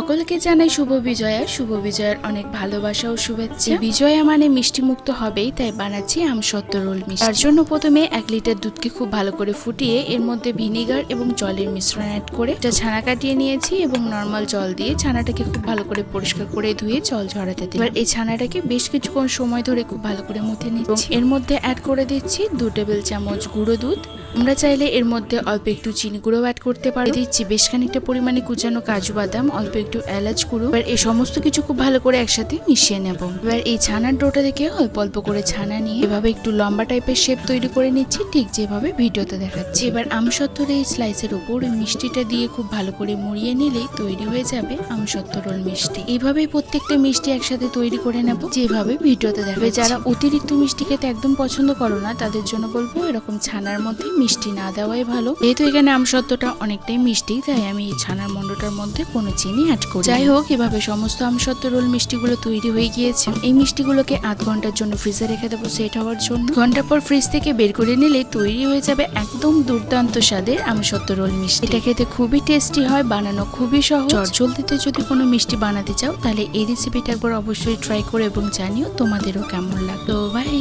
সকলকে জানাই শুভ বিজয়ার অনেক ভালোবাসা ও শুভেচ্ছা। বিজয়া মানে মিষ্টি মুক্ত হবেই, তাই বানাচ্ছি আমসত্ত্ব রোল মিষ্টি। তার জন্য প্রথমে 1 লিটার দুধকে খুব ভালো করে ফুটিয়ে এর মধ্যে ভিনিগার এবং জলের মিশ্রণ অ্যাড করে একটা ছানা কাটিয়ে নিয়েছি এবং নর্মাল জল দিয়ে ছানাটাকে খুব ভালো করে পরিষ্কার করে ধুয়ে জল ঝরাতে দিই। এবার এই ছানাটাকে বেশ কিছুক্ষণ সময় ধরে খুব ভালো করে মুথে নিচ্ছি। এর মধ্যে অ্যাড করে দিচ্ছি 2 টেবিল চামচ গুঁড়ো দুধ। আমরা চাইলে এর মধ্যে অল্প একটু চিনি গুঁড়ো অ্যাড করতে পারি। দিচ্ছি বেশ খানিকটা পরিমাণে কুচানো কাজু বাদাম, অল্প একটু এলাচ গুঁড়ো। এবার এই সমস্ত কিছু খুব ভালো করে একসাথে মিশিয়ে নেব। এবার এই ছানার ডোটা থেকে অল্প অল্প করে ছানা নিয়ে এভাবে একটু লম্বা টাইপের শেপ তৈরি করে নিচ্ছি, ঠিক যেভাবে ভিডিওতে দেখাচ্ছি। এবার আমসত্ত্বর এই স্লাইসের উপর ওই মিষ্টিটা দিয়ে খুব ভালো করে মুড়িয়ে নিলেই তৈরি হয়ে যাবে আমসত্ত্ব রোল মিষ্টি। এইভাবেই প্রত্যেকটা মিষ্টি একসাথে তৈরি করে নেব, যেভাবে ভিডিওতে দেখাবে। যারা অতিরিক্ত মিষ্টি খেতে একদম পছন্দ করো না, তাদের জন্য বলবো এরকম ছানার মধ্যে মিষ্টি না দেওয়াই ভালো। যেহেতু এখানে আমসত্ত্বটা অনেকটাই মিষ্টি, তাই আমি এই ছানার মন্ডটার মধ্যে কোনো চিনি অ্যাড করি। যাই হোক, এভাবে সমস্ত আমসত্ত্ব রোল মিষ্টিগুলো তৈরি হয়ে গিয়েছে। এই মিষ্টিগুলোকে 8 ঘন্টার জন্য ফ্রিজে রেখে দেবো সেট হওয়ার জন্য। ঘন্টা পর ফ্রিজ থেকে বের করে নিলে তৈরি হয়ে যাবে একদম দুর্দান্ত স্বাদের আমসত্ত্ব রোল মিষ্টি। এটা খেতে খুবই টেস্টি হয়, বানানো খুবই সহজ। চটজলদিতে যদি কোনো মিষ্টি বানাতে চাও তাহলে এই রেসিপিটা একবার অবশ্যই ট্রাই করো এবং জানিও তোমাদেরও কেমন লাগলো। বাই।